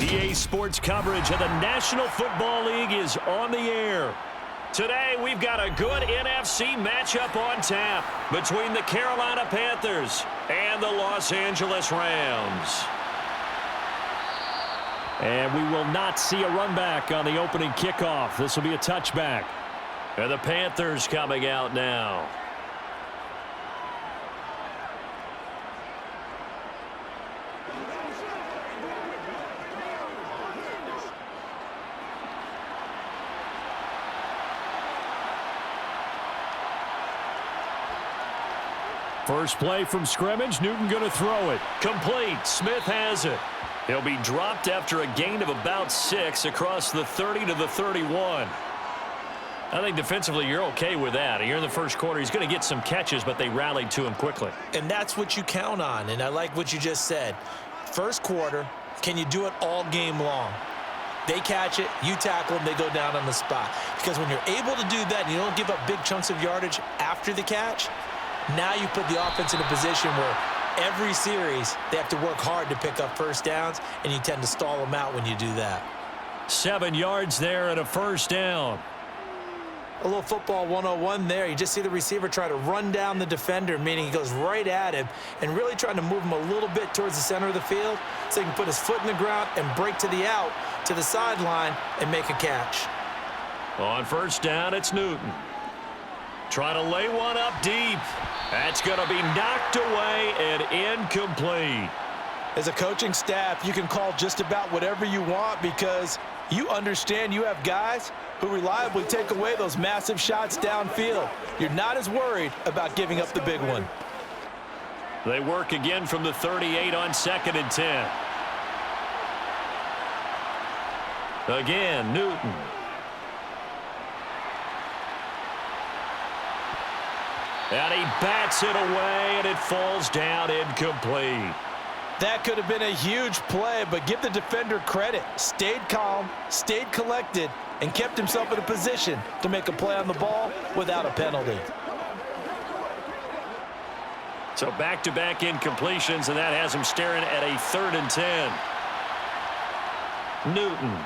EA Sports coverage of the National Football League is on the air. Today, we've got a good NFC matchup on tap between the Carolina Panthers and the Los Angeles Rams. And we will not see a run back on the opening kickoff. This will be a touchback. And the Panthers coming out now. First play from scrimmage. Newton going to throw it. Complete. Smith has it. He'll be dropped after a gain of about 6 across the 30 to the 31. I think defensively you're okay with that. You're in the first quarter. He's going to get some catches, but they rallied to him quickly. And that's what you count on, and I like what you just said. First quarter, can you do it all game long? They catch it, you tackle them, they go down on the spot. Because when you're able to do that and you don't give up big chunks of yardage after the catch, now you put the offense in a position where every series they have to work hard to pick up first downs, and you tend to stall them out when you do that. 7 yards there and a first down. A little football 101 there. You just see the receiver try to run down the defender, meaning he goes right at him and really trying to move him a little bit towards the center of the field so he can put his foot in the ground and break to the out, to the sideline, and make a catch. On first down, it's Newton. Trying to lay one up deep. That's going to be knocked away and incomplete. As a coaching staff, you can call just about whatever you want because you understand you have guys who reliably take away those massive shots downfield. You're not as worried about giving up the big one. They work again from the 38 on 2nd and 10. Again, Newton. And he bats it away, and it falls down incomplete. That could have been a huge play, but give the defender credit. Stayed calm, stayed collected, and kept himself in a position to make a play on the ball without a penalty. So back-to-back incompletions, and that has him staring at a 3rd and 10. Newton.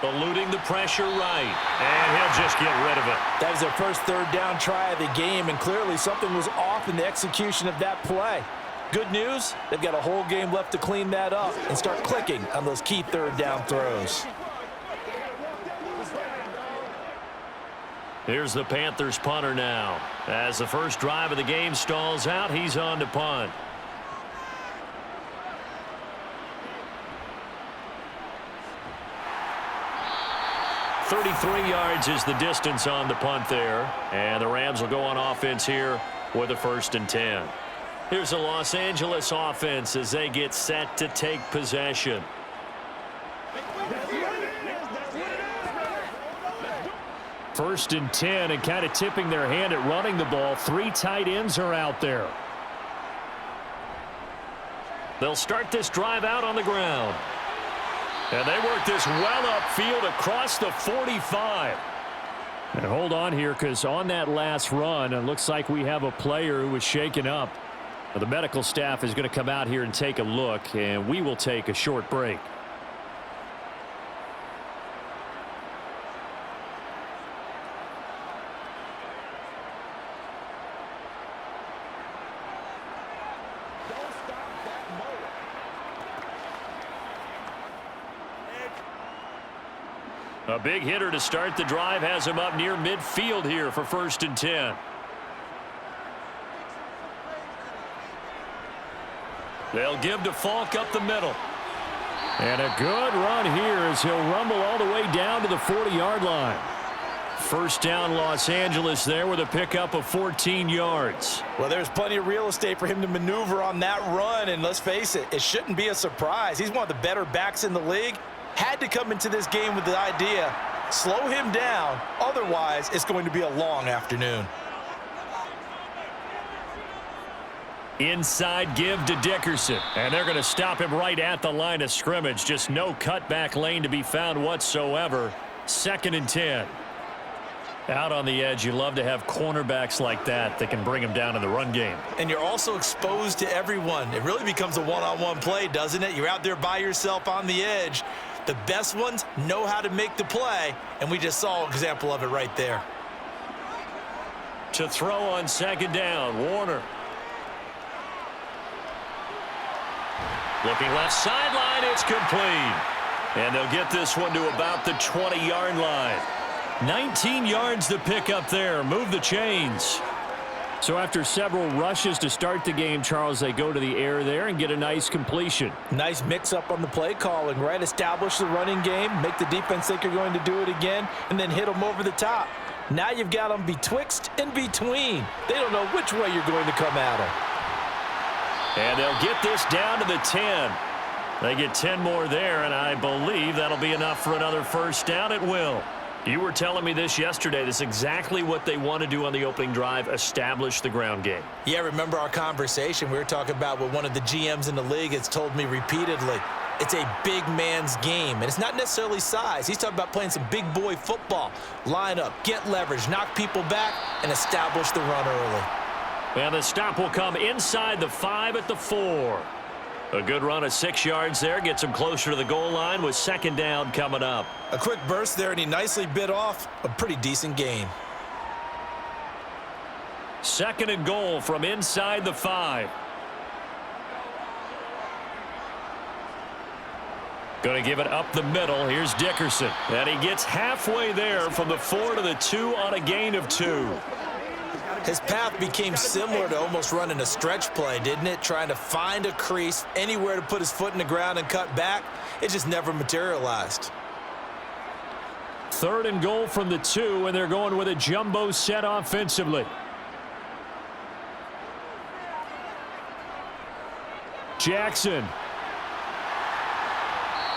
Eluding the pressure right, and he'll just get rid of it. That was their first 3rd down try of the game, and clearly something was off in the execution of that play. Good news, they've got a whole game left to clean that up and start clicking on those key 3rd down throws. Here's the Panthers punter now. As the first drive of the game stalls out, he's on to punt. .33 yards is the distance on the punt there. And the Rams will go on offense here with a 1st and 10. Here's the Los Angeles offense as they get set to take possession. First and 10, and kind of tipping their hand at running the ball. 3 tight ends are out there. They'll start this drive out on the ground. And they work this well upfield across the 45. And hold on here, because on that last run, it looks like we have a player who was shaken up. Well, the medical staff is going to come out here and take a look, and we will take a short break. A big hitter to start the drive has him up near midfield here for 1st and 10. They'll give to Falk up the middle. And a good run here as he'll rumble all the way down to the 40-yard line. First down, Los Angeles there with a pickup of 14 yards. Well, there's plenty of real estate for him to maneuver on that run, and let's face it, it shouldn't be a surprise. He's one of the better backs in the league. Had to come into this game with the idea, slow him down, otherwise it's going to be a long afternoon. Inside give to Dickerson, and they're going to stop him right at the line of scrimmage. Just no cutback lane to be found whatsoever. 2nd and 10. Out on the edge, you love to have cornerbacks like that can bring them down in the run game. And you're also exposed to everyone. It really becomes a one-on-one play, doesn't it? You're out there by yourself on the edge. The best ones know how to make the play, and we just saw an example of it right there. To throw on second down, Warner. Looking left sideline, it's complete. And they'll get this one to about the 20-yard line. 19 yards to pick up there. Move the chains. So after several rushes to start the game, Charles, they go to the air there and get a nice completion. Nice mix-up on the play calling, right? Establish the running game, make the defense think you're going to do it again, and then hit them over the top. Now you've got them betwixt and between. They don't know which way you're going to come at them. And they'll get this down to the 10. They get 10 more there, and I believe that'll be enough for another first down. It will. You were telling me this yesterday. This is exactly what they want to do on the opening drive, establish the ground game. Yeah, remember our conversation. We were talking about what one of the GMs in the league has told me repeatedly. It's a big man's game, and it's not necessarily size. He's talking about playing some big boy football. Line up, get leverage, knock people back, and establish the run early. And the stop will come inside the 5 at the 4. A good run of 6 yards there. Gets him closer to the goal line with second down coming up. A quick burst there, and he nicely bit off a pretty decent gain. Second and goal from inside the 5. Going to give it up the middle. Here's Dickerson. And he gets halfway there from the 4 to the 2 on a gain of 2. His path became similar to almost running a stretch play, didn't it? Trying to find a crease, anywhere to put his foot in the ground and cut back. It just never materialized. Third and goal from the 2, and they're going with a jumbo set offensively. Jackson.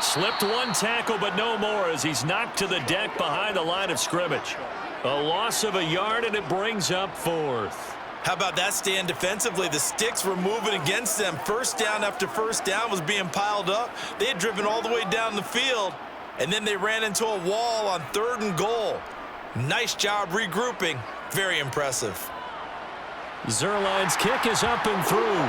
Slipped one tackle, but no more as he's knocked to the deck behind the line of scrimmage. A loss of a yard, and it brings up 4th. How about that stand defensively? The sticks were moving against them. First down after first down was being piled up. They had driven all the way down the field, and then they ran into a wall on 3rd and goal. Nice job regrouping. Very impressive. Zerline's kick is up and through.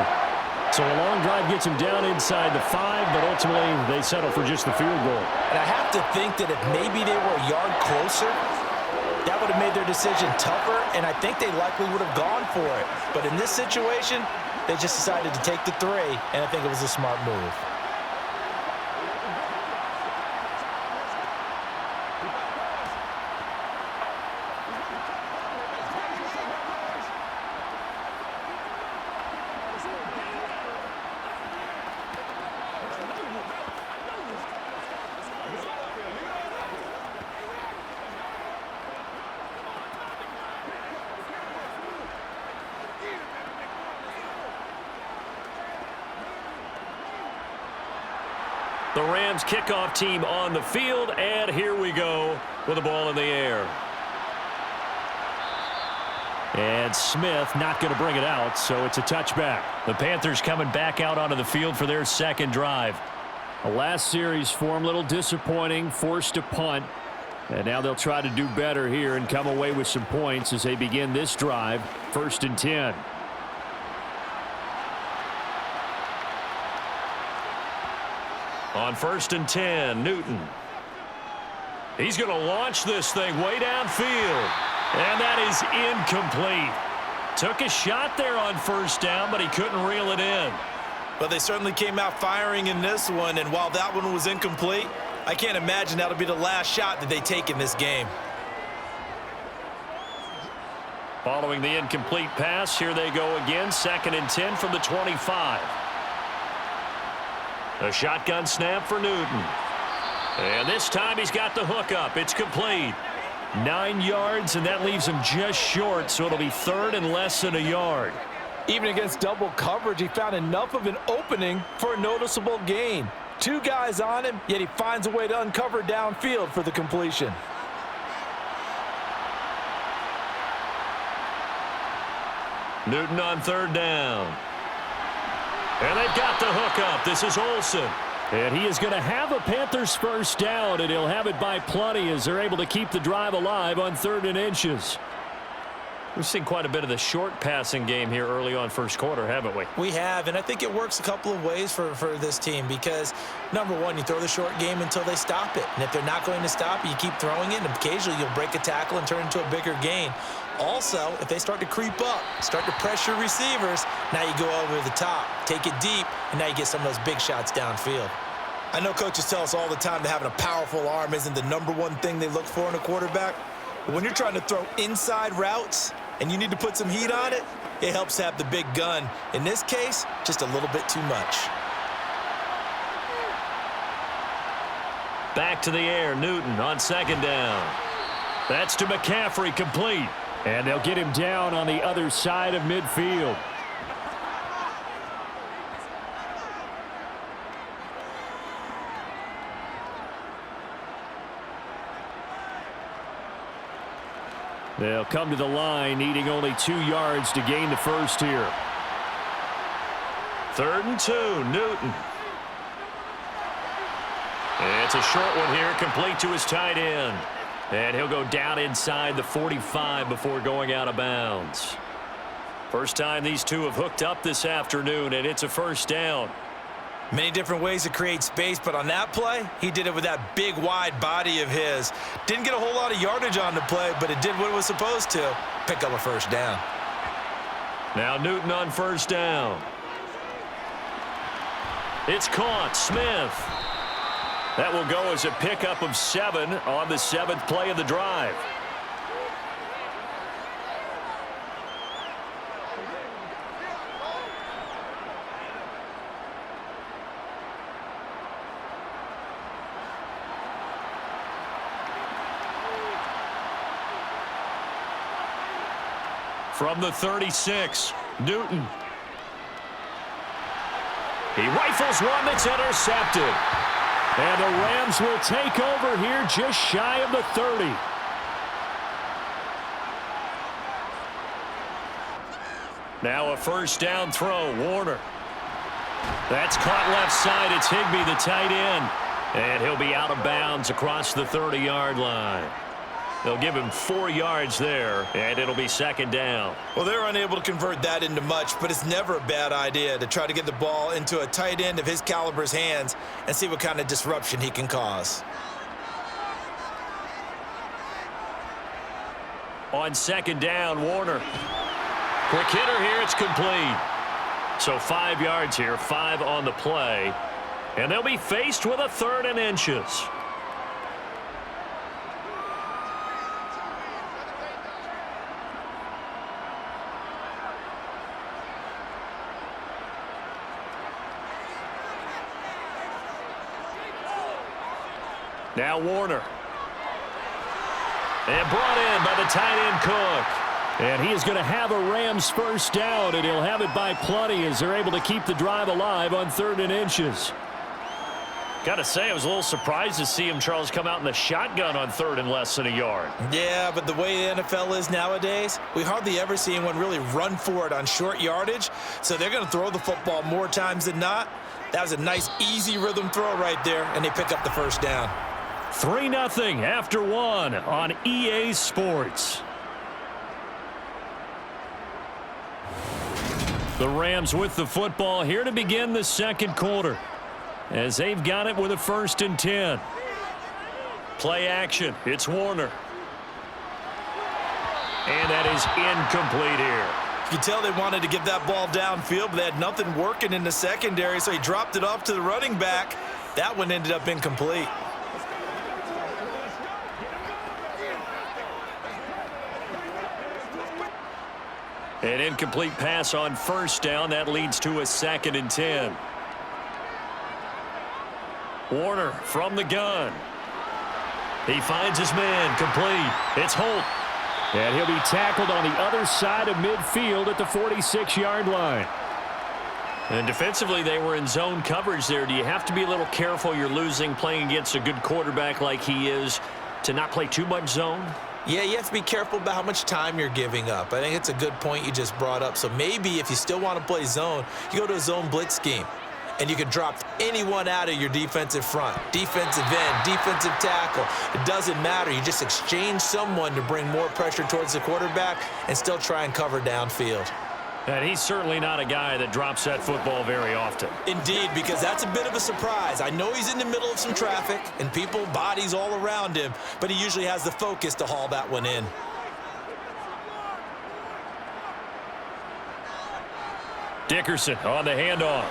So a long drive gets him down inside the 5, but ultimately they settle for just the field goal. And I have to think that if maybe they were a yard closer, that would have made their decision tougher, and I think they likely would have gone for it. But in this situation, they just decided to take the 3, and I think it was a smart move. The Rams kickoff team on the field, and here we go with the ball in the air. And Smith not going to bring it out, so it's a touchback. The Panthers coming back out onto the field for their second drive. The last series for them, a little disappointing, forced a punt. And now they'll try to do better here and come away with some points as they begin this drive, 1st and 10. On 1st and 10, Newton. He's going to launch this thing way downfield. And that is incomplete. Took a shot there on 1st down, but he couldn't reel it in. But they certainly came out firing in this one, and while that one was incomplete, I can't imagine that'll be the last shot that they take in this game. Following the incomplete pass, here they go again, 2nd and 10 from the 25. A shotgun snap for Newton. And this time he's got the hook up. It's complete. 9 yards, and that leaves him just short, so it'll be 3rd and less than a yard. Even against double coverage, he found enough of an opening for a noticeable gain. 2 guys on him, yet he finds a way to uncover downfield for the completion. Newton on 3rd down. And they've got the hook up. This is Olsen. And he is going to have a Panthers first down, and he'll have it by plenty as they're able to keep the drive alive on 3rd and inches. We've seen quite a bit of the short passing game here early on first quarter, haven't we? We have, and I think it works a couple of ways for this team because, number one, you throw the short game until they stop it. And if they're not going to stop it, you keep throwing it, and occasionally you'll break a tackle and turn into a bigger gain. Also, if they start to creep up, start to pressure receivers, now you go over the top, take it deep, and now you get some of those big shots downfield. I know coaches tell us all the time that having a powerful arm isn't the number one thing they look for in a quarterback. But when you're trying to throw inside routes and you need to put some heat on it, it helps have the big gun. In this case, just a little bit too much. Back to the air, Newton on 2nd down. That's to McCaffrey, complete. And they'll get him down on the other side of midfield. They'll come to the line, needing only 2 yards to gain the first here. 3rd and 2, Newton. It's a short one here, complete to his tight end. And he'll go down inside the 45 before going out of bounds. First time these two have hooked up this afternoon, and it's a first down. Many different ways to create space, but on that play, he did it with that big, wide body of his. Didn't get a whole lot of yardage on the play, but it did what it was supposed to. Pick up a first down. Now Newton on 1st down. It's caught. Smith. That will go as a pickup of 7 on the 7th play of the drive. From the 36, Newton. He rifles one that's intercepted. And the Rams will take over here just shy of the 30. Now a first down throw, Warner. That's caught left side. It's Higbee, the tight end. And he'll be out of bounds across the 30-yard line. They'll give him 4 yards there, and it'll be 2nd down. Well, they're unable to convert that into much, but it's never a bad idea to try to get the ball into a tight end of his caliber's hands and see what kind of disruption he can cause. On 2nd down, Warner. Quick hitter here, it's complete. So 5 yards here, 5 on the play. And they'll be faced with a 3rd and inches. Now Warner. And brought in by the tight end Cook. And he is going to have a Rams first down, and he'll have it by plenty as they're able to keep the drive alive on 3rd and inches. Got to say, I was a little surprised to see him, Charles, come out in the shotgun on 3rd and less than a yard. Yeah, but the way the NFL is nowadays, we hardly ever see anyone really run for it on short yardage. So they're going to throw the football more times than not. That was a nice, easy rhythm throw right there, and they pick up the first down. 3-0 after 1 on EA Sports. The Rams with the football here to begin the 2nd quarter as they've got it with a 1st and 10. Play action. It's Warner. And that is incomplete here. You can tell they wanted to get that ball downfield, but they had nothing working in the secondary, so he dropped it off to the running back. That one ended up incomplete. An incomplete pass on 1st down. That leads to a 2nd and 10. Warner from the gun. He finds his man, complete. It's Holt. And he'll be tackled on the other side of midfield at the 46-yard line. And defensively, they were in zone coverage there. Do you have to be a little careful? You're losing playing against a good quarterback like he is to not play too much zone? Yeah, you have to be careful about how much time you're giving up. I think it's a good point you just brought up. So maybe if you still want to play zone, you go to a zone blitz scheme. and you can drop anyone out of your defensive front. Defensive end, defensive tackle. It doesn't matter. You just exchange someone to bring more pressure towards the quarterback and still try and cover downfield. And he's certainly not a guy that drops that football very often. Indeed, because that's a bit of a surprise. I know he's in the middle of some traffic and people, bodies all around him, but he usually has the focus to haul that one in. Dickerson on the handoff.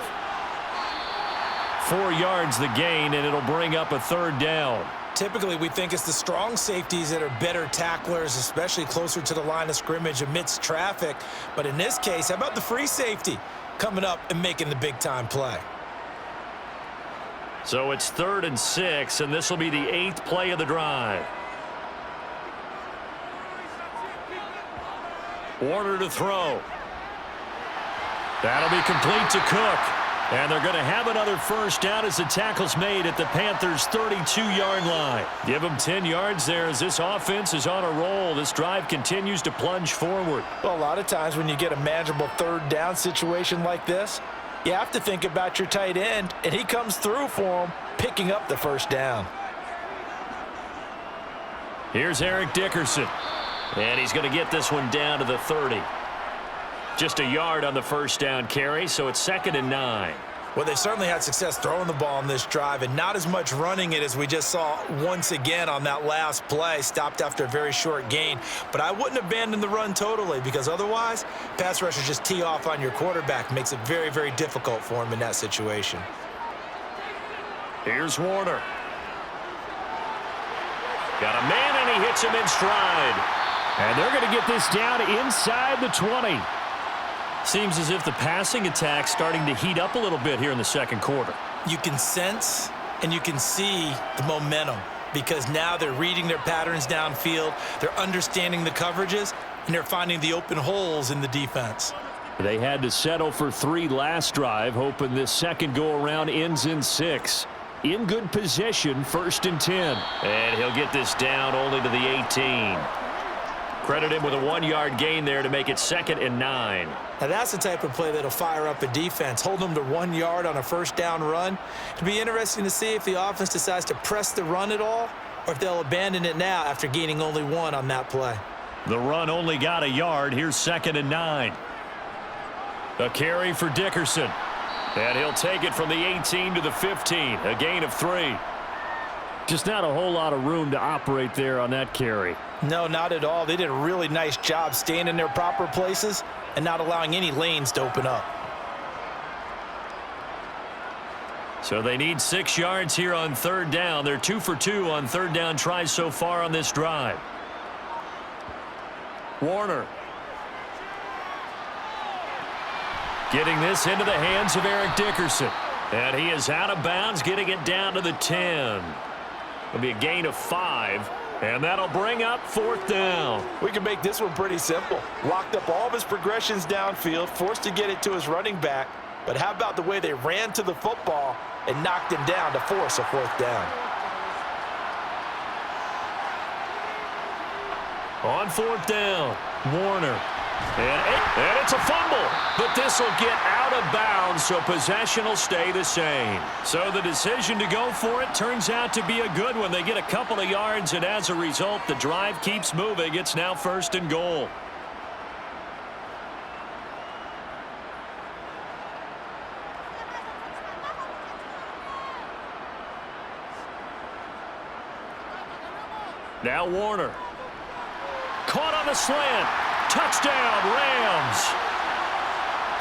4 yards the gain, and it'll bring up a 3rd down. Typically, we think it's the strong safeties that are better tacklers, especially closer to the line of scrimmage amidst traffic. But in this case, how about the free safety coming up and making the big-time play? So it's 3rd and 6, and this will be the 8th play of the drive. Warner to throw. That'll be complete to Cook. And they're going to have another 1st down as the tackle's made at the Panthers' 32-yard line. Give them 10 yards there as this offense is on a roll. This drive continues to plunge forward. Well, a lot of times when you get a manageable 3rd down situation like this, you have to think about your tight end, and he comes through for him, picking up the 1st down. Here's Eric Dickerson. And he's going to get this one down to the 30. Just a yard on the 1st down carry, so it's 2nd and 9. Well, they've certainly had success throwing the ball on this drive and not as much running it as we just saw once again on that last play, stopped after a very short gain. But I wouldn't abandon the run totally because otherwise, pass rushers just tee off on your quarterback. Makes it very, very difficult for him in that situation. Here's Warner. Got a man, and he hits him in stride. And they're going to get this down inside the 20. Seems as if the passing attack's starting to heat up a little bit here in the 2nd quarter. You can sense and you can see the momentum because now they're reading their patterns downfield, they're understanding the coverages, and they're finding the open holes in the defense. They had to settle for 3 last drive, hoping this 2nd go-around ends in 6. In good position, 1st and 10. And he'll get this down only to the 18. Credit him with a 1-yard gain there to make it 2nd and 9. Now that's the type of play that'll fire up a defense. Hold them to 1 yard on a 1st down run. It'll be interesting to see if the offense decides to press the run at all or if they'll abandon it now after gaining only 1 on that play. The run only got a yard. Here's 2nd and 9. A carry for Dickerson. And he'll take it from the 18 to the 15. A gain of 3. Just not a whole lot of room to operate there on that carry. No, not at all. They did a really nice job staying in their proper places and not allowing any lanes to open up. So they need 6 yards here on 3rd down. They're 2 for 2 on 3rd down tries so far on this drive. Warner. Getting this into the hands of Eric Dickerson. And he is out of bounds, getting it down to the 10. It'll be a gain of 5. And that'll bring up 4th down. We can make this one pretty simple. Locked up all of his progressions downfield, forced to get it to his running back. But how about the way they ran to the football and knocked him down to force a 4th down? On 4th down, Warner. And it's a fumble, but this will get out of bounds, so possession will stay the same. So the decision to go for it turns out to be a good one. They get a couple of yards, and as a result, the drive keeps moving. It's now 1st and goal. Now Warner. Caught on the slant. Touchdown, Rams.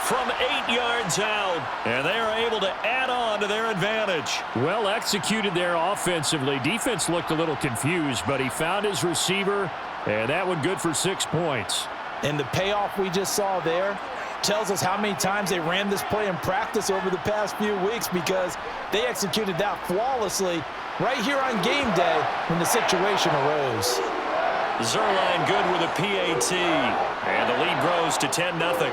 From 8 yards out, and they are able to add on to their advantage. Well executed there offensively. Defense looked a little confused, but he found his receiver, and that one good for 6 points. And the payoff we just saw there tells us how many times they ran this play in practice over the past few weeks because they executed that flawlessly right here on game day when the situation arose. Zerline good with a PAT, and the lead grows to 10-0.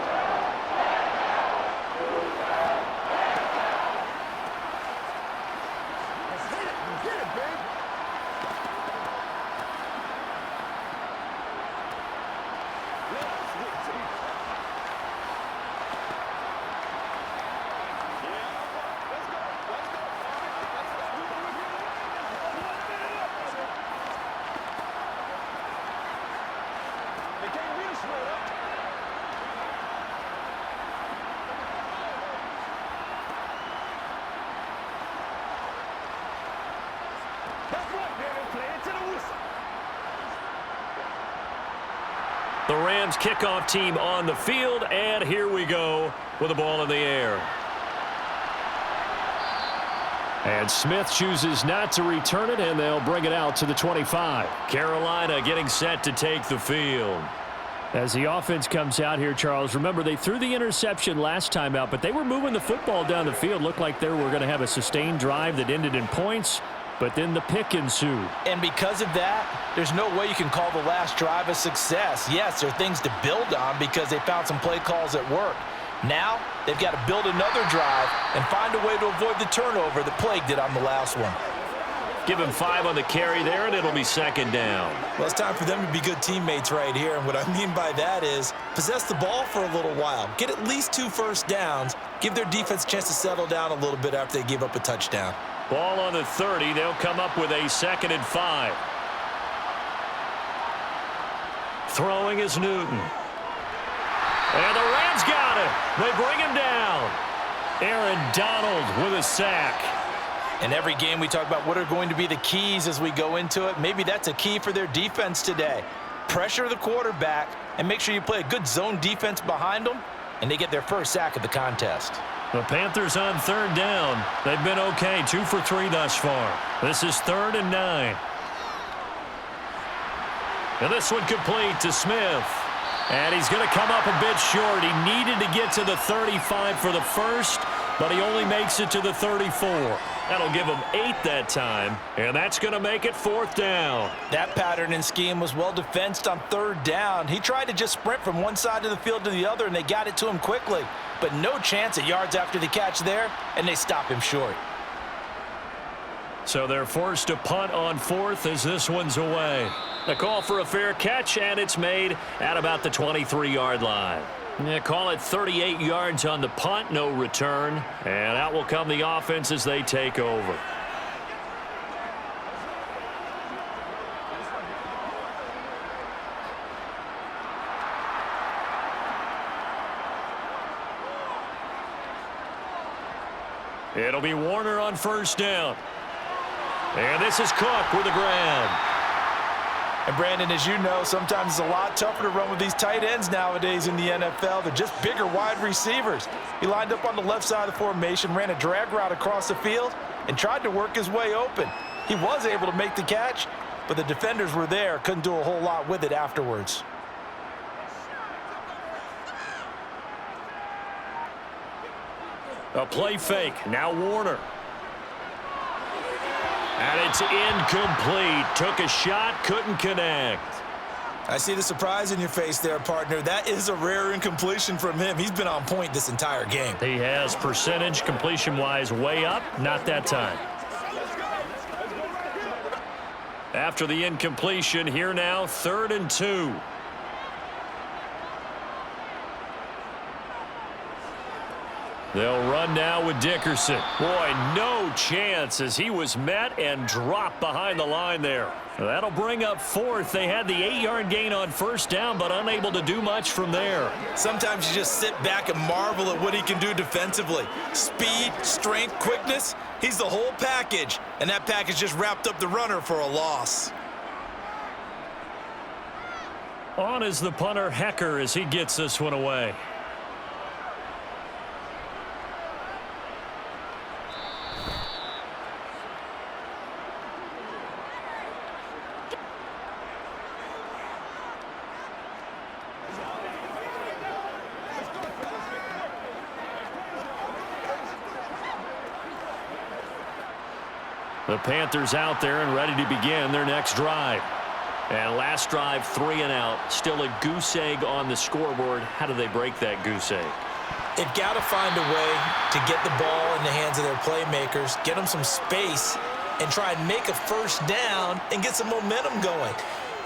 The Rams kickoff team on the field, and here we go with the ball in the air. And Smith chooses not to return it, and they'll bring it out to the 25. Carolina getting set to take the field. As the offense comes out here, Charles, remember they threw the interception last time out, but they were moving the football down the field. Looked like they were going to have a sustained drive that ended in points, but then the pick ensued. And because of that, there's no way you can call the last drive a success. Yes, there are things to build on because they found some play calls that work. Now, they've got to build another drive and find a way to avoid the turnover that plagued it on the last one. Give him 5 on the carry there, and it'll be second down. Well, it's time for them to be good teammates right here, and what I mean by that is possess the ball for a little while, get at least 2 first downs, give their defense a chance to settle down a little bit after they give up a touchdown. Ball on the 30. They'll come up with a 2nd and 5. Throwing is Newton. And the Rams got him. They bring him down. Aaron Donald with a sack. In every game we talk about what are going to be the keys as we go into it. Maybe that's a key for their defense today. Pressure the quarterback and make sure you play a good zone defense behind them, and they get their first sack of the contest. The Panthers on 3rd down. They've been okay, 2 for 3 thus far. This is 3rd and 9. And this one complete to Smith. And he's going to come up a bit short. He needed to get to the 35 for the first, but he only makes it to the 34. That'll give him 8 that time, and that's going to make it 4th down. That pattern and scheme was well defensed on 3rd down. He tried to just sprint from one side of the field to the other, and they got it to him quickly. But no chance at yards after the catch there, and they stop him short. So they're forced to punt on 4th as this one's away. A call for a fair catch, and it's made at about the 23-yard line. Yeah, call it 38 yards on the punt, no return. And out will come the offense as they take over. It'll be Warner on 1st down. And this is Cook with the grab. And Brandon, as you know, sometimes it's a lot tougher to run with these tight ends nowadays in the NFL. They're just bigger wide receivers. He lined up on the left side of the formation, ran a drag route across the field, and tried to work his way open. He was able to make the catch, but the defenders were there, couldn't do a whole lot with it afterwards. A play fake. Now Warner. And it's incomplete. Took a shot, couldn't connect. I see the surprise in your face there, partner. That is a rare incompletion from him. He's been on point this entire game. He has percentage completion-wise way up. Not that time. After the incompletion, here now, 3rd and 2. They'll run now with Dickerson. Boy, no chance as he was met and dropped behind the line there. That'll bring up 4th. They had the 8-yard gain on 1st down, but unable to do much from there. Sometimes you just sit back and marvel at what he can do defensively. Speed, strength, quickness, he's the whole package. And that package just wrapped up the runner for a loss. On is the punter, Hecker, as he gets this one away. The Panthers out there and ready to begin their next drive. And last drive, 3 and out. Still a goose egg on the scoreboard. How do they break that goose egg? They've got to find a way to get the ball in the hands of their playmakers, get them some space, and try and make a first down and get some momentum going.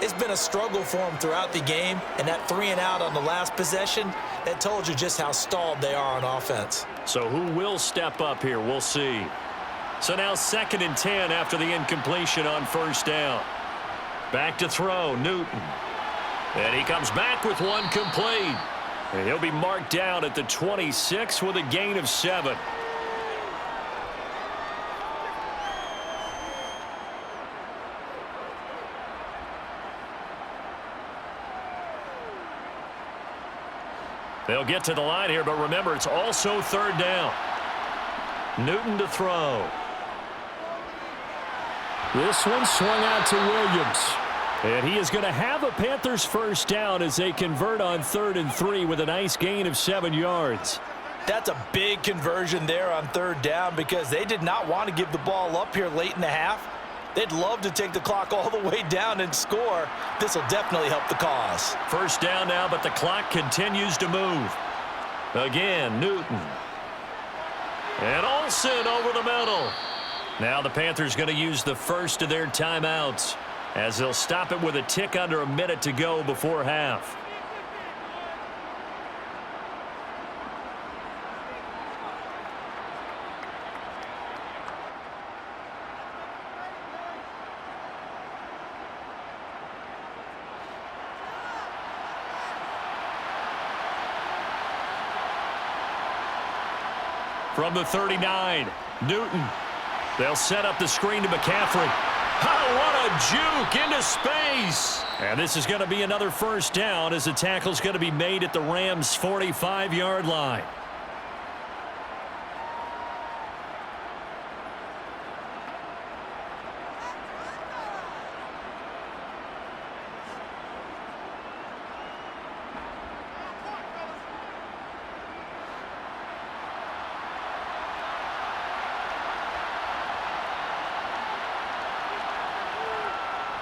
It's been a struggle for them throughout the game, and that 3 and out on the last possession, that told you just how stalled they are on offense. So who will step up here? We'll see. So now 2nd and 10 after the incompletion on 1st down. Back to throw, Newton. And he comes back with one complete. And he'll be marked down at the 26 with a gain of 7. They'll get to the line here, but remember, it's also third down. Newton to throw. This one swung out to Williams. And he is going to have a Panthers first down as they convert on 3rd and 3 with a nice gain of 7 yards. That's a big conversion there on 3rd down because they did not want to give the ball up here late in the half. They'd love to take the clock all the way down and score. This will definitely help the cause. First down now, but the clock continues to move. Again, Newton. And Olsen over the middle. Now the Panthers going to use the first of their timeouts as they'll stop it with a tick under a minute to go before half. From the 39, Newton. They'll set up the screen to McCaffrey. Oh, what a juke into space. And this is going to be another first down as the tackle's going to be made at the Rams' 45-yard line.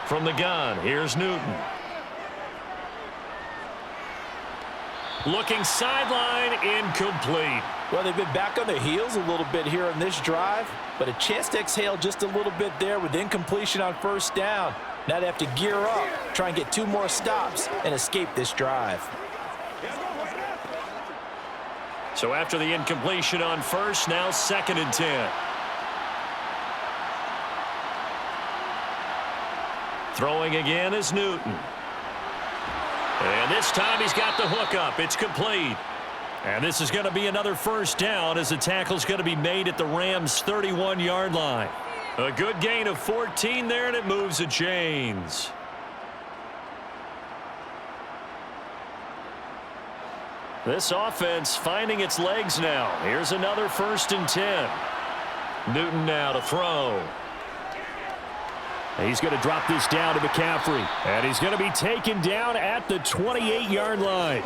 From the gun, here's Newton. Looking sideline, incomplete. Well, they've been back on their heels a little bit here on this drive, but a chance to exhale just a little bit there with incompletion on first down. Now they have to gear up, try and get 2 more stops, and escape this drive. So after the incompletion on first, now 2nd and 10. Throwing again is Newton. And this time he's got the hook up. It's complete. And this is going to be another first down as the tackle's going to be made at the Rams' 31-yard line. A good gain of 14 there, and it moves the chains. This offense finding its legs now. Here's another 1st and 10. Newton now to throw. He's going to drop this down to McCaffrey. And he's going to be taken down at the 28-yard line.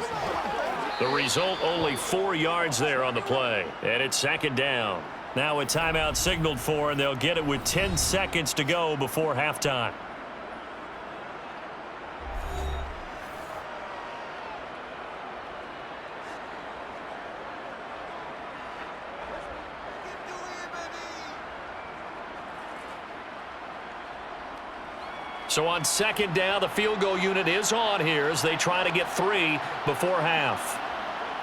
The result, only 4 yards there on the play. And it's 2nd down. Now a timeout signaled for, and they'll get it with 10 seconds to go before halftime. So on 2nd down, the field goal unit is on here as they try to get 3 before half.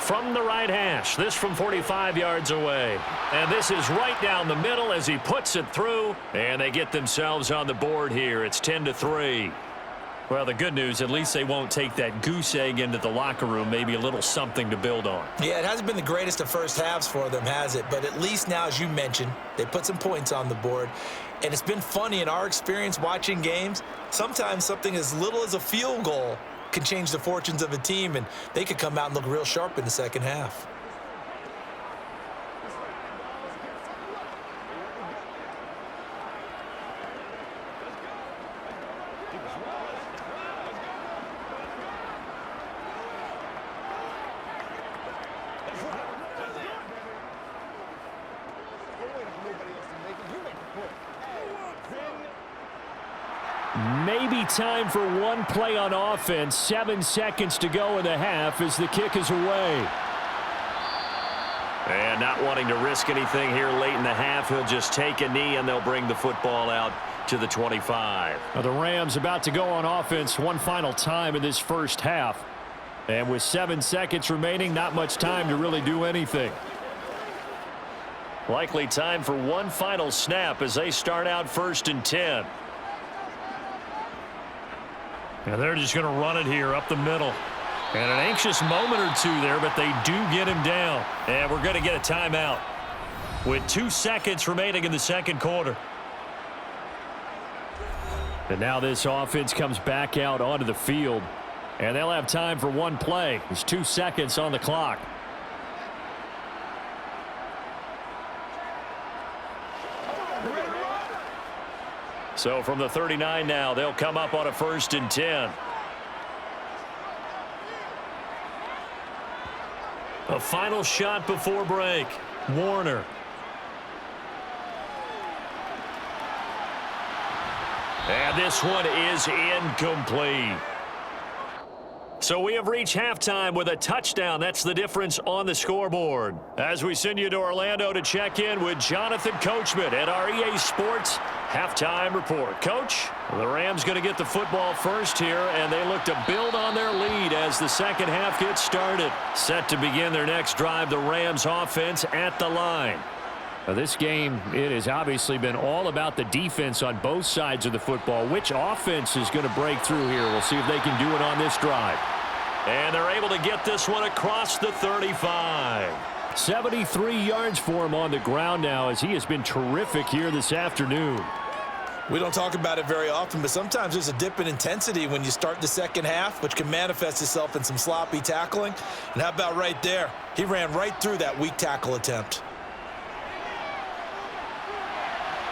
From the right hash, this from 45 yards away. And this is right down the middle as he puts it through. And they get themselves on the board here. It's 10-3. Well, the good news, at least they won't take that goose egg into the locker room. Maybe a little something to build on. Yeah, it hasn't been the greatest of first halves for them, has it? But at least now, as you mentioned, they put some points on the board. And it's been funny in our experience watching games. Sometimes something as little as a field goal can change the fortunes of a team, and they could come out and look real sharp in the second half. Maybe time for one play on offense. 7 seconds to go in the half as the kick is away. And not wanting to risk anything here late in the half, he'll just take a knee and they'll bring the football out to the 25. Now the Rams about to go on offense one final time in this first half. And with 7 seconds remaining, not much time to really do anything. Likely time for one final snap as they start out 1st and 10. And they're just going to run it here up the middle. And an anxious moment or two there, but they do get him down. And we're going to get a timeout with 2 seconds remaining in the second quarter. And now this offense comes back out onto the field. And they'll have time for one play. There's 2 seconds on the clock. So from the 39 now, they'll come up on a 1st and 10. A final shot before break. Warner. And this one is incomplete. So we have reached halftime with a touchdown. That's the difference on the scoreboard. As we send you to Orlando to check in with Jonathan Coachman at our EA Sports Halftime Report. Coach, the Rams going to get the football first here, and they look to build on their lead as the second half gets started. Set to begin their next drive, the Rams offense at the line. Now this game, it has obviously been all about the defense on both sides of the football. Which offense is going to break through here? We'll see if they can do it on this drive. And they're able to get this one across the 35. 73 yards for him on the ground now as he has been terrific here this afternoon. We don't talk about it very often, but sometimes there's a dip in intensity when you start the second half, which can manifest itself in some sloppy tackling. And how about right there? He ran right through that weak tackle attempt.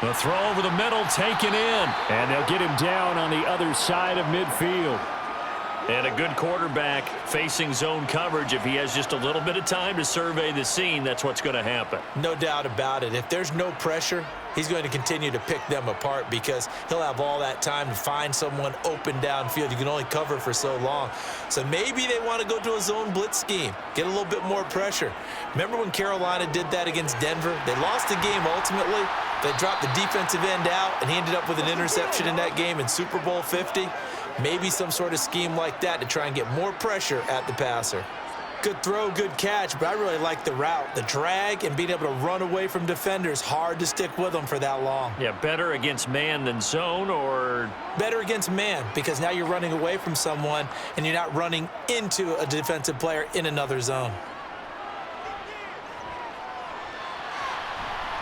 The throw over the middle taken in. And they'll get him down on the other side of midfield. And a good quarterback facing zone coverage. If he has just a little bit of time to survey the scene, that's what's going to happen. No doubt about it. If there's no pressure, he's going to continue to pick them apart because he'll have all that time to find someone open downfield. You can only cover for so long. So maybe they want to go to a zone blitz scheme, get a little bit more pressure. Remember when Carolina did that against Denver? They lost the game ultimately. They dropped the defensive end out, and he ended up with an interception in that game in Super Bowl 50. Maybe some sort of scheme like that to try and get more pressure at the passer. Good throw, good catch, but I really like the route. The drag and being able to run away from defenders, hard to stick with them for that long. Yeah, better against man than zone, or? Better against man, because now you're running away from someone and you're not running into a defensive player in another zone.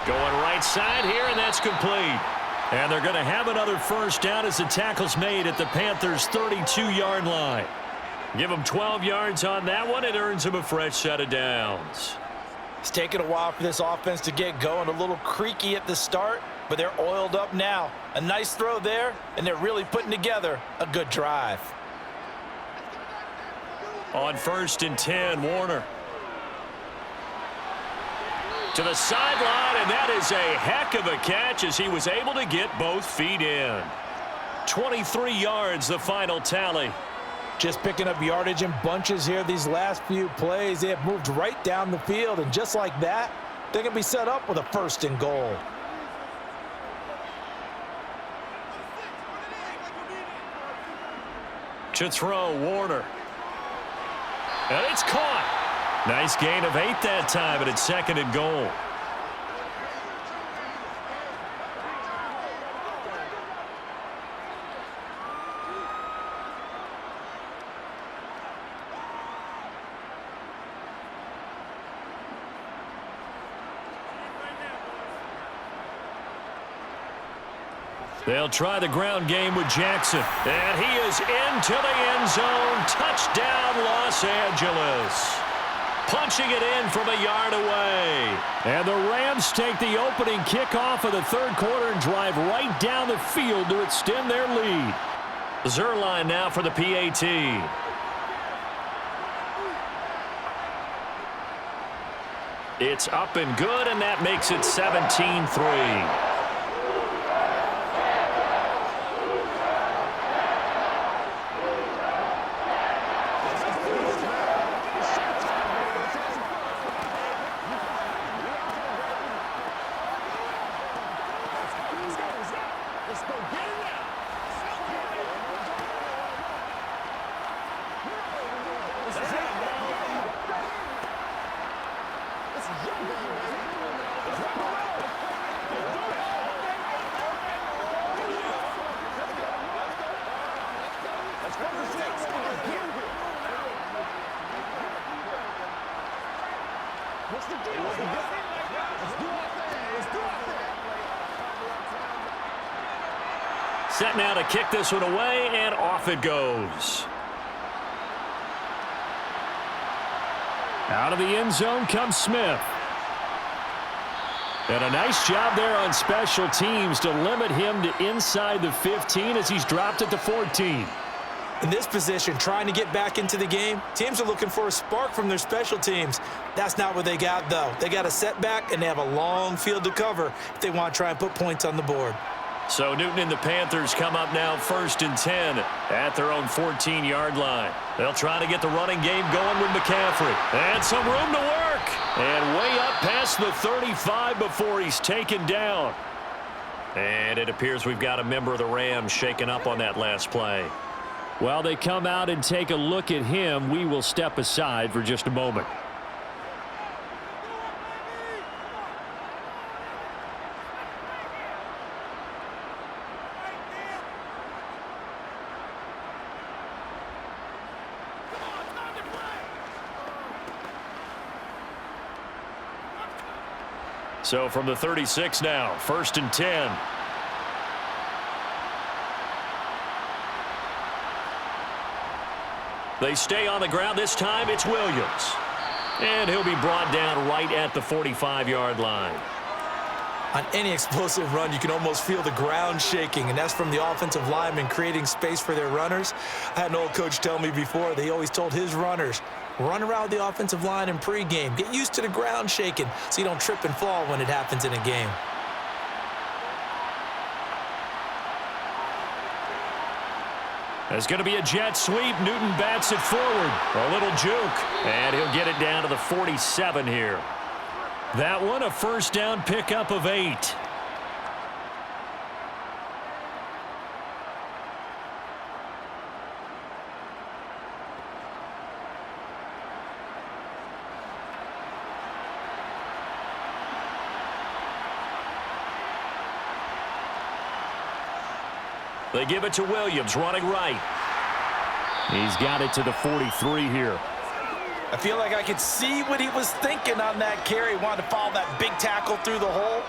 Going right side here, and that's complete. And they're going to have another first down as the tackle's made at the Panthers' 32-yard line. Give them 12 yards on that one. It earns them a fresh set of downs. It's taken a while for this offense to get going. A little creaky at the start, but they're oiled up now. A nice throw there, and they're really putting together a good drive. On 1st and 10, Warner. To the sideline, and that is a heck of a catch as he was able to get both feet in. 23 yards, the final tally. Just picking up yardage in bunches here these last few plays. They have moved right down the field, and just like that, they're going to be set up with a 1st and goal. To throw, Warner. And it's caught. Nice gain of 8 that time, but it's 2nd and goal. They'll try the ground game with Jackson. And he is into the end zone. Touchdown, Los Angeles. Punching it in from a yard away. And the Rams take the opening kickoff of the 3rd quarter and drive right down the field to extend their lead. Zerline now for the PAT. It's up and good, and that makes it 17-3. Set now to kick this one away, and off it goes. Out of the end zone comes Smith. And a nice job there on special teams to limit him to inside the 15 as he's dropped at the 14. In this position, trying to get back into the game, teams are looking for a spark from their special teams. That's not what they got, though. They got a setback, and they have a long field to cover if they want to try and put points on the board. So Newton and the Panthers come up now 1st and 10 at their own 14-yard line. They'll try to get the running game going with McCaffrey. And some room to work. And way up past the 35 before he's taken down. And it appears we've got a member of the Rams shaken up on that last play. While they come out and take a look at him, we will step aside for just a moment. So from the 36 now, 1st and 10. They stay on the ground. This time it's Williams. And he'll be brought down right at the 45-yard line. On any explosive run, you can almost feel the ground shaking, and that's from the offensive linemen creating space for their runners. I had an old coach tell me before, they always told his runners, run around the offensive line in pregame. Get used to the ground shaking so you don't trip and fall when it happens in a game. There's going to be a jet sweep. Newton bats it forward. A little juke. And he'll get it down to the 47 here. That one a first down pickup of 8. They give it to Williams, running right. He's got it to the 43 here. I feel like I could see what he was thinking on that carry. Wanted to follow that big tackle through the hole.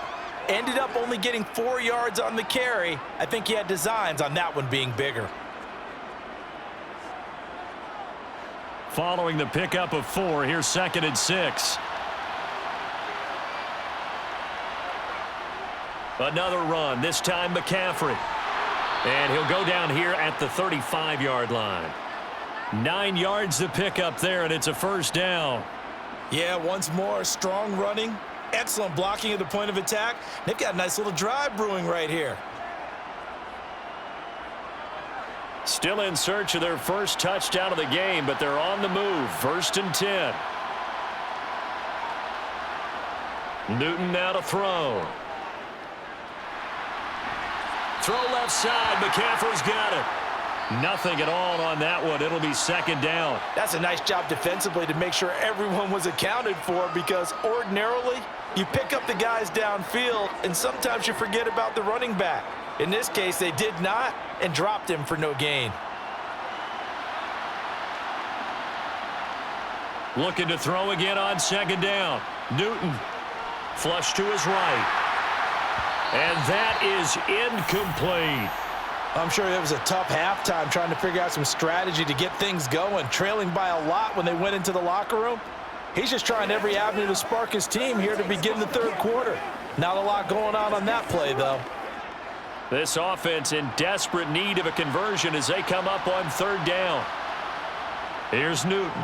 Ended up only getting 4 yards on the carry. I think he had designs on that one being bigger. Following the pickup of 4, here's 2nd and 6. Another run, this time McCaffrey. And he'll go down here at the 35-yard line. 9 yards to pick up there, and it's a first down. Yeah, once more, strong running, excellent blocking at the point of attack. They've got a nice little drive brewing right here. Still in search of their first touchdown of the game, but they're on the move. 1st and 10. Newton now to throw. Throw left side. McCaffrey's got it. Nothing at all on that one. It'll be 2nd down. That's a nice job defensively to make sure everyone was accounted for, because ordinarily you pick up the guys downfield and sometimes you forget about the running back. In this case, they did not and dropped him for no gain. Looking to throw again on 2nd down. Newton. Flush to his right. And that is incomplete. I'm sure it was a tough halftime trying to figure out some strategy to get things going. Trailing by a lot when they went into the locker room. He's just trying every avenue to spark his team here to begin the 3rd quarter. Not a lot going on that play, though. This offense in desperate need of a conversion as they come up on 3rd down. Here's Newton.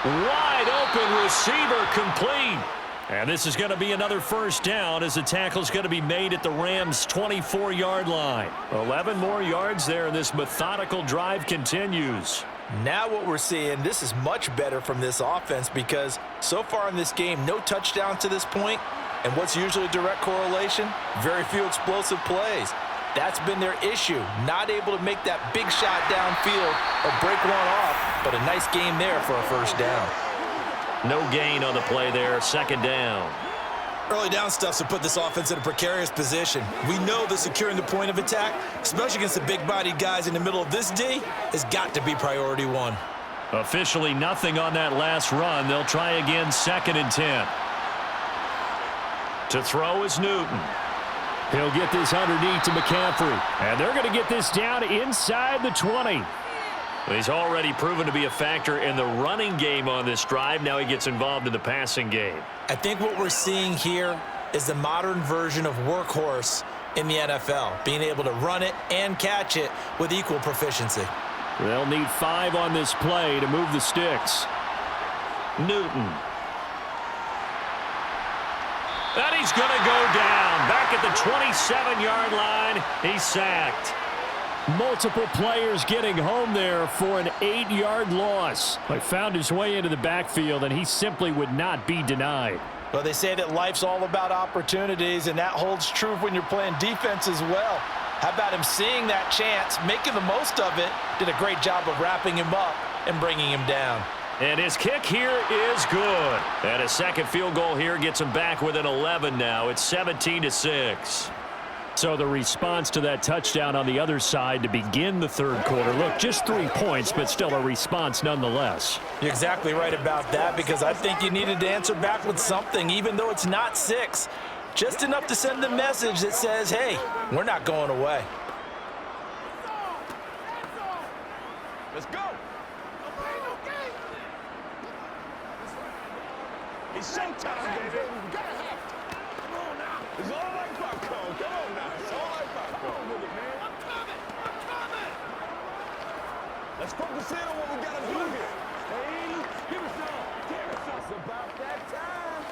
Wide open receiver, complete. And this is going to be another first down as the tackle's going to be made at the Rams' 24-yard line. 11 more yards there, and this methodical drive continues. Now what we're seeing, this is much better from this offense, because so far in this game, no touchdowns to this point, and what's usually a direct correlation? Very few explosive plays. That's been their issue, not able to make that big shot downfield or break one off, but a nice game there for a first down. No gain on the play there, 2nd down. Early down stuff's to put this offense in a precarious position. We know that securing the point of attack, especially against the big-bodied guys in the middle of this D, has got to be priority 1. Officially nothing on that last run. They'll try again, 2nd and 10. To throw is Newton. He'll get this underneath to McCaffrey. And they're going to get this down inside the 20. He's already proven to be a factor in the running game on this drive. Now he gets involved in the passing game. I think what we're seeing here is the modern version of workhorse in the NFL, being able to run it and catch it with equal proficiency. They'll need 5 on this play to move the sticks. Newton. And he's going to go down. Back at the 27-yard line, he's sacked. Multiple players getting home there for an 8-yard loss. He found his way into the backfield, and he simply would not be denied. Well, they say that life's all about opportunities, and that holds true when you're playing defense as well. How about him seeing that chance, making the most of it, did a great job of wrapping him up and bringing him down. And his kick here is good. And a second field goal here gets him back within 11 now. It's 17-6. So the response to that touchdown on the other side to begin the third quarter. Look, just 3 points, but still a response nonetheless. You're exactly right about that, because I think you needed to answer back with something, even though it's not 6. Just enough to send a message that says, hey, we're not going away. Let's go. It's showtime, baby. Come on now. It's all like popcorn. Come on now. It's all like popcorn. With it, man. I'm coming. Let's focus in on what we got to do here. Hey, give us some. Give us some. It's about that time.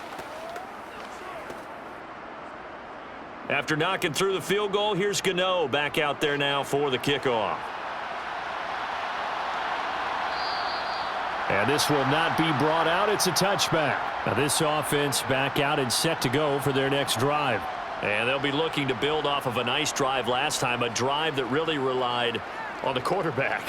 After knocking through the field goal, here's Gano back out there now for the kickoff. And this will not be brought out. It's a touchback. Now this offense back out and set to go for their next drive. And they'll be looking to build off of a nice drive last time, a drive that really relied on the quarterback.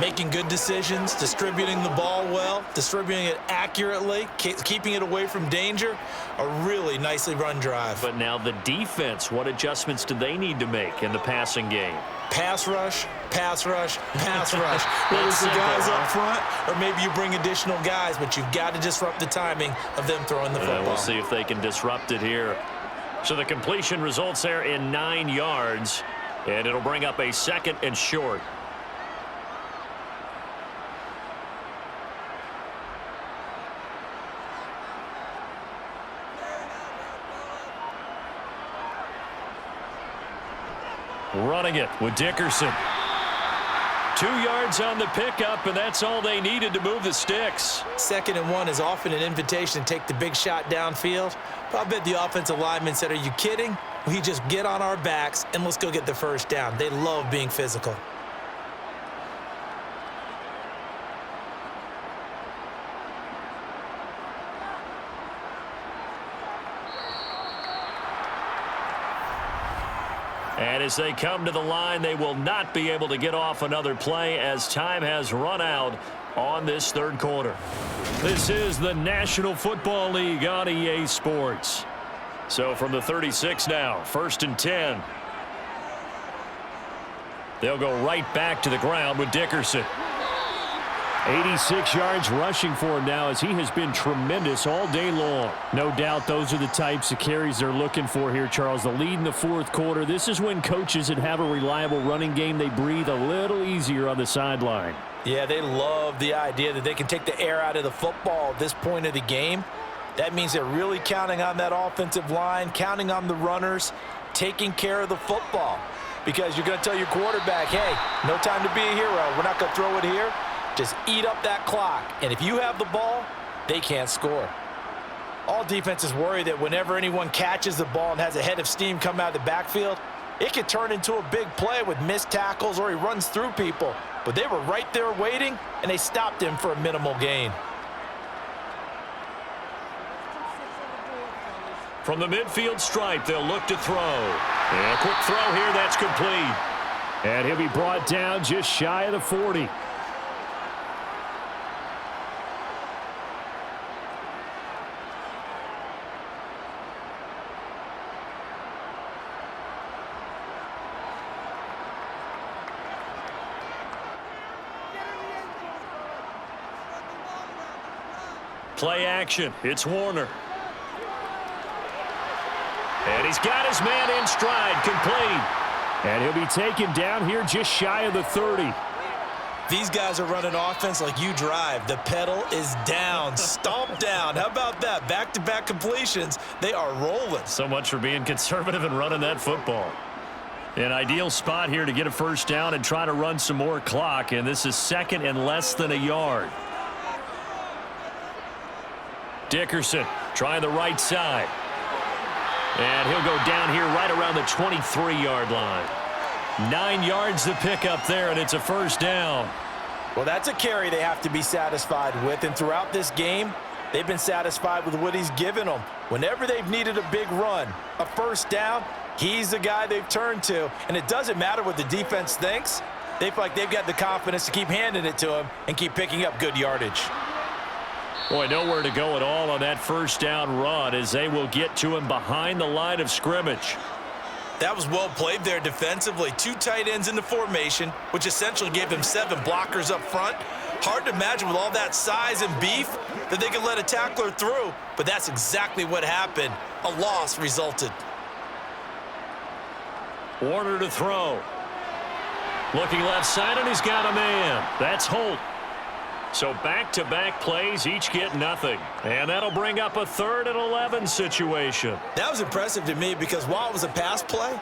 Making good decisions, distributing the ball well, distributing it accurately, keeping it away from danger. A really nicely run drive. But now the defense, what adjustments do they need to make in the passing game? Pass rush, pass rush, pass rush. Whether it's the guys up front or maybe you bring additional guys, but you've got to disrupt the timing of them throwing the football. We'll see if they can disrupt it here. So the completion results there in 9 yards, and it'll bring up a 2nd and short. Running it with Dickerson. 2 yards on the pickup, and that's all they needed to move the sticks. 2nd and 1 is often an invitation to take the big shot downfield. But I bet the offensive lineman said, are you kidding? We just get on our backs and let's go get the first down. They love being physical. And as they come to the line, they will not be able to get off another play as time has run out on this third quarter. This is the National Football League on EA Sports. So from the 36 now, 1st and 10. They'll go right back to the ground with Dickerson. 86 yards rushing for him now as he has been tremendous all day long. No doubt those are the types of carries they're looking for here, Charles. The lead in the fourth quarter. This is when coaches that have a reliable running game, they breathe a little easier on the sideline. Yeah, they love the idea that they can take the air out of the football at this point of the game. That means they're really counting on that offensive line, counting on the runners, taking care of the football. Because you're going to tell your quarterback, hey, no time to be a hero. We're not going to throw it here. Just eat up that clock. And if you have the ball, they can't score. All defenses worry that whenever anyone catches the ball and has a head of steam come out of the backfield, it could turn into a big play with missed tackles or he runs through people. But they were right there waiting, and they stopped him for a minimal gain. From the midfield stripe, they'll look to throw. And a quick throw here, that's complete. And he'll be brought down just shy of the 40. Play action. It's Warner. And he's got his man in stride, complete. And he'll be taken down here just shy of the 30. These guys are running offense like you drive. The pedal is down, stomp down. How about that? Back-to-back completions. They are rolling. So much for being conservative and running that football. An ideal spot here to get a first down and try to run some more clock, and this is second and less than a yard. Dickerson trying the right side. And he'll go down here right around the 23-yard line. 9 yards to pick up there, and it's a first down. Well, that's a carry they have to be satisfied with, and throughout this game, they've been satisfied with what he's given them. Whenever they've needed a big run, a first down, he's the guy they've turned to, and it doesn't matter what the defense thinks. They feel like they've got the confidence to keep handing it to him and keep picking up good yardage. Boy, nowhere to go at all on that first down run as they will get to him behind the line of scrimmage. That was well played there defensively. 2 tight ends in the formation, which essentially gave them 7 blockers up front. Hard to imagine with all that size and beef that they could let a tackler through, but that's exactly what happened. A loss resulted. Warner to throw. Looking left side, and he's got a man. That's Holt. So back-to-back plays, each get nothing. And that'll bring up a 3rd and 11 situation. That was impressive to me because while it was a pass play,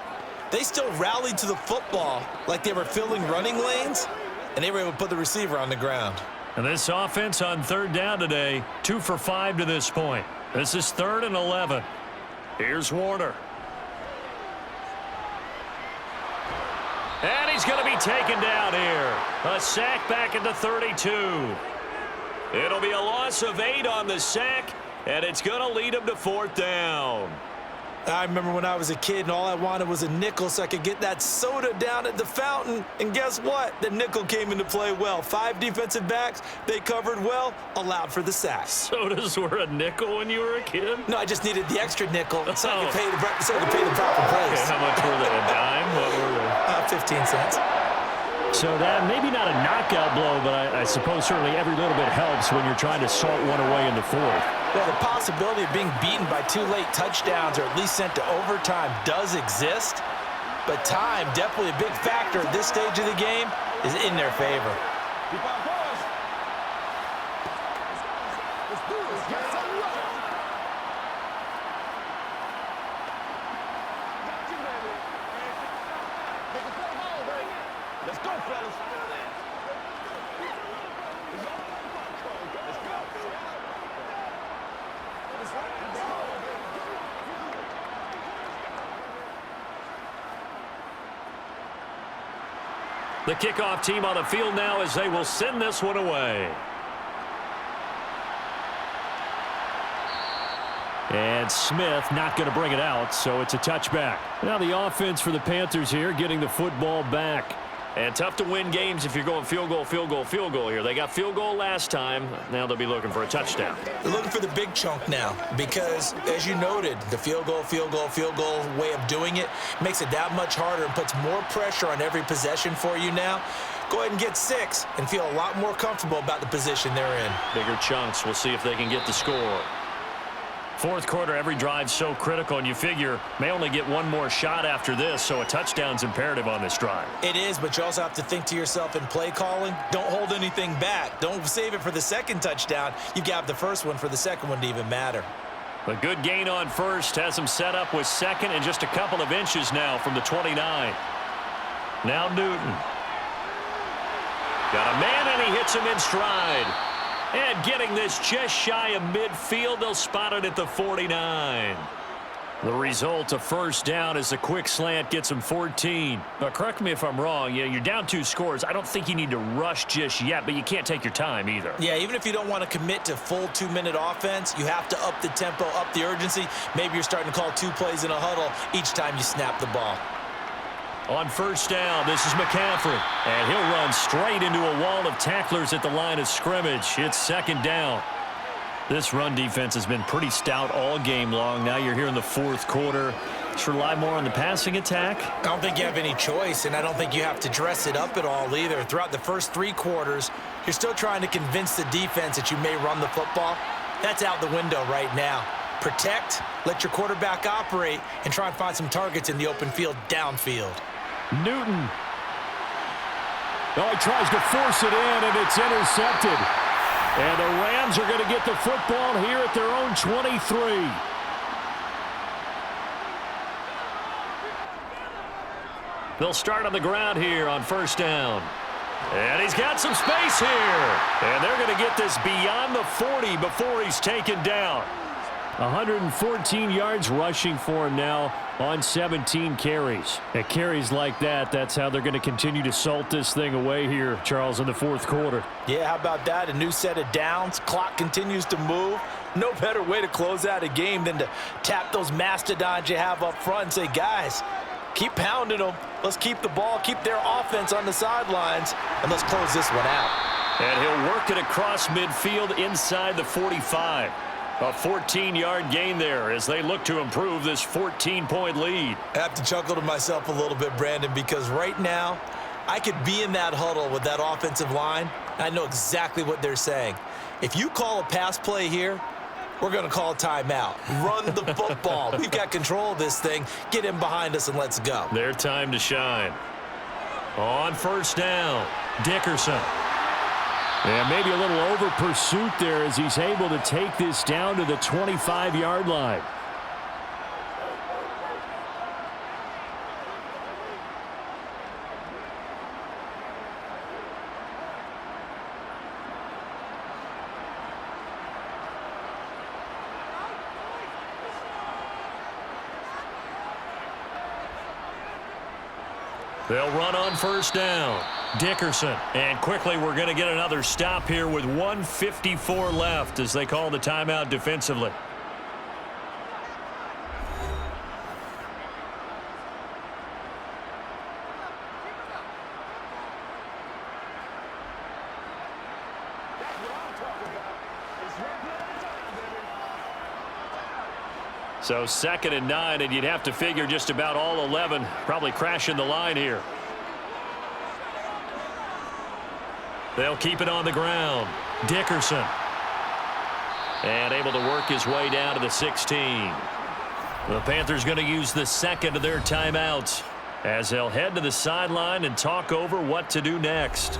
they still rallied to the football like they were filling running lanes, and they were able to put the receiver on the ground. And this offense on 3rd down today, 2 for 5 to this point. This is 3rd and 11. Here's Warner. And he's going to be taken down here. A sack back at the 32. It'll be a loss of 8 on the sack, and it's going to lead him to 4th down. I remember when I was a kid and all I wanted was a nickel so I could get that soda down at the fountain. And guess what? The nickel came into play well. 5 defensive backs, they covered well, allowed for the sack. Sodas were a nickel when you were a kid? No, I just needed the extra nickel so I could pay the proper price. Okay, how much were they? A dime? What were they? 15 cents. So that maybe not a knockout blow, but I suppose certainly every little bit helps when you're trying to salt one away in the 4th. Well, the possibility of being beaten by 2 late touchdowns or at least sent to overtime does exist, but time, definitely a big factor at this stage of the game, is in their favor. Keep on course. Let's do this. Get some run. Got you, baby. Take a play home, baby. Let's go, fellas. Let's go. The kickoff team on the field now as they will send this one away. And Smith not going to bring it out, so it's a touchback. Now the offense for the Panthers here getting the football back. And tough to win games if you're going field goal, field goal, field goal here. They got field goal last time. Now they'll be looking for a touchdown. They're looking for the big chunk now because, as you noted, the field goal way of doing it makes it that much harder and puts more pressure on every possession for you now. Go ahead and get 6 and feel a lot more comfortable about the position they're in. Bigger chunks. We'll see if they can get the score. 4th quarter, every drive so critical, and you figure may only get one more shot after this, so a touchdown's imperative on this drive. It is, but you also have to think to yourself in play calling, don't hold anything back. Don't save it for the second touchdown. You've got the first one for the second one to even matter. A good gain on first has him set up with 2nd and just a couple of inches now from the 29. Now Newton. Got a man, and he hits him in stride. And getting this just shy of midfield, they'll spot it at the 49. The result, a first down as the quick slant gets him 14. Now, correct me if I'm wrong. You're down 2 scores. I don't think you need to rush just yet, but you can't take your time either. Yeah, even if you don't want to commit to full 2-minute offense, you have to up the tempo, up the urgency. Maybe you're starting to call 2 plays in a huddle each time you snap the ball. On first down, this is McCaffrey. And he'll run straight into a wall of tacklers at the line of scrimmage. It's 2nd down. This run defense has been pretty stout all game long. Now you're here in the 4th quarter. Just rely more on the passing attack. I don't think you have any choice, and I don't think you have to dress it up at all either. Throughout the first 3 quarters, you're still trying to convince the defense that you may run the football. That's out the window right now. Protect, let your quarterback operate, and try and find some targets in the open field downfield. Newton. Oh, he tries to force it in, and it's intercepted. And the Rams are going to get the football here at their own 23. They'll start on the ground here on first down. And he's got some space here. And they're going to get this beyond the 40 before he's taken down. 114 yards rushing for him now on 17 carries. At carries like that, that's how they're going to continue to salt this thing away here, Charles, in the fourth quarter. Yeah, how about that? A new set of downs. Clock continues to move. No better way to close out a game than to tap those mastodons you have up front and say, guys, keep pounding them. Let's keep the ball, keep their offense on the sidelines, and let's close this one out. And he'll work it across midfield inside the 45. A 14-yard gain there as they look to improve this 14-point lead. I have to chuckle to myself a little bit, Brandon, because right now I could be in that huddle with that offensive line. I know exactly what they're saying. If you call a pass play here, we're going to call a timeout. Run the football. We've got control of this thing. Get in behind us and let's go. Their time to shine. On first down, Dickerson. And maybe a little over pursuit there as he's able to take this down to the 25-yard line. They'll run on first down. Dickerson. And quickly we're going to get another stop here with 1:54 left as they call the timeout defensively. So 2nd and 9, and you'd have to figure just about all 11 probably crashing the line here. They'll keep it on the ground. Dickerson. And able to work his way down to the 16. The Panthers going to use the second of their timeouts as they'll head to the sideline and talk over what to do next.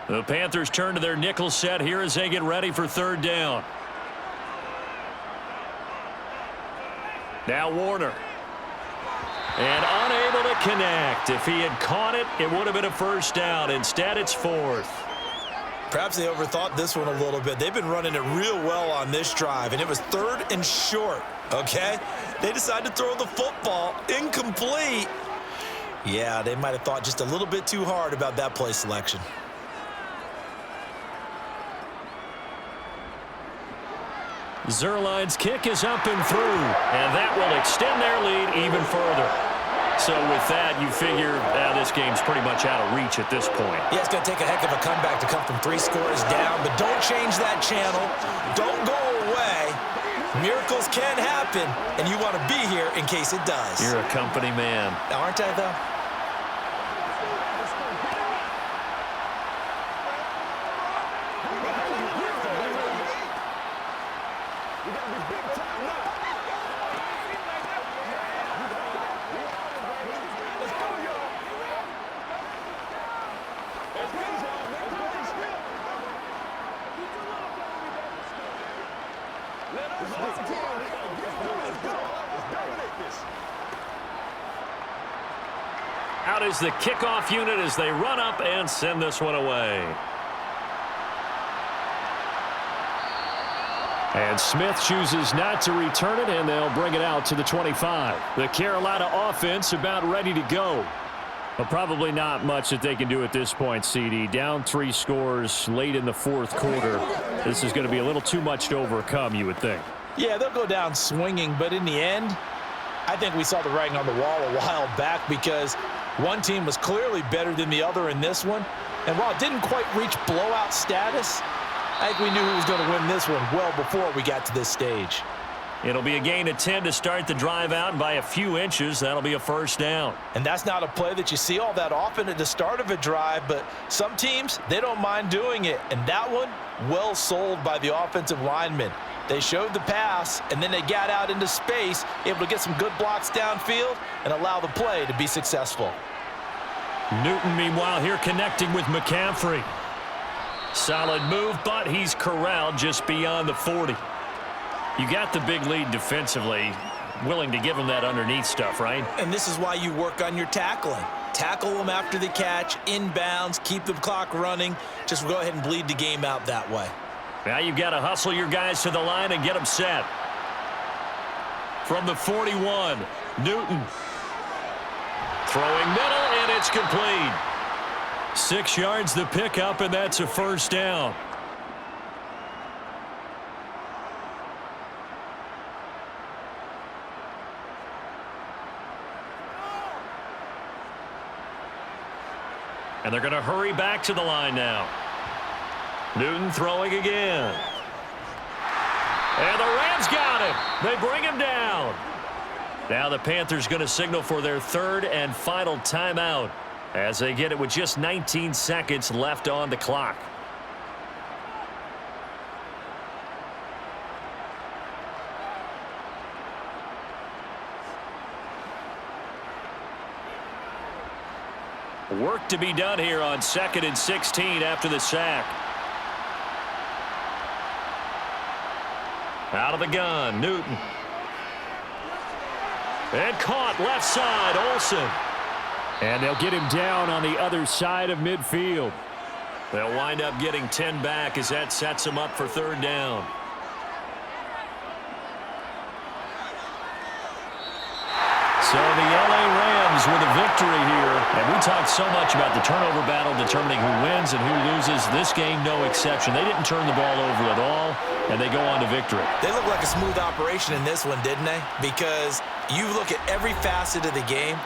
The Panthers turn to their nickel set here as they get ready for third down. Now Warner. And unable to connect. If he had caught it, it would have been a first down. Instead, it's fourth. Perhaps they overthought this one a little bit. They've been running it real well on this drive, and it was 3rd and short, okay? They decided to throw the football incomplete. Yeah, they might have thought just a little bit too hard about that play selection. Zerline's kick is up and through, and that will extend their lead even further. So with that, you figure this game's pretty much out of reach at this point. Yeah, it's going to take a heck of a comeback to come from 3 scores down, but don't change that channel. Don't go away. Miracles can happen, and you want to be here in case it does. You're a company man. Aren't I, though? Out is the kickoff unit as they run up and send this one away. And Smith chooses not to return it, and they'll bring it out to the 25. The Carolina offense about ready to go. But probably not much that they can do at this point, CD. Down 3 scores late in the fourth quarter. This is going to be a little too much to overcome, you would think. Yeah, they'll go down swinging, but in the end, I think we saw the writing on the wall a while back because one team was clearly better than the other in this one. And while it didn't quite reach blowout status, I think we knew who was going to win this one well before we got to this stage. It'll be a gain of 10 to start the drive out, and by a few inches, that'll be a first down. And that's not a play that you see all that often at the start of a drive, but some teams, they don't mind doing it. And that one, well sold by the offensive lineman. They showed the pass, and then they got out into space, able to get some good blocks downfield and allow the play to be successful. Newton, meanwhile, here connecting with McCaffrey. Solid move, but he's corralled just beyond the 40. You got the big lead defensively, willing to give him that underneath stuff, right? And this is why you work on your tackling. Tackle them after the catch, inbounds, keep the clock running. Just go ahead and bleed the game out that way. Now you've got to hustle your guys to the line and get them set. From the 41, Newton. Throwing middle, and it's complete. 6 yards the pickup, and that's a first down. And they're going to hurry back to the line now. Newton throwing again. And the Rams got him. They bring him down. Now the Panthers going to signal for their third and final timeout as they get it with just 19 seconds left on the clock. Work to be done here on 2nd and 16 after the sack. Out of the gun, Newton. And caught left side, Olsen. And they'll get him down on the other side of midfield. They'll wind up getting 10 back as that sets them up for third down. So the LA Rams with a victory here. And we talked so much about the turnover battle determining who wins and who loses. This game, no exception. They didn't turn the ball over at all, and they go on to victory. They look like a smooth operation in this one, didn't they? Because you look at every facet of the game,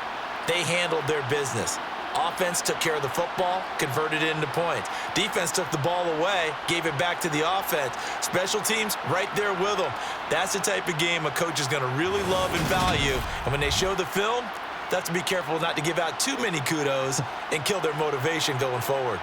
they handled their business. Offense took care of the football, converted it into points. Defense took the ball away, gave it back to the offense. Special teams right there with them. That's the type of game a coach is going to really love and value. And when they show the film, they have to be careful not to give out too many kudos and kill their motivation going forward.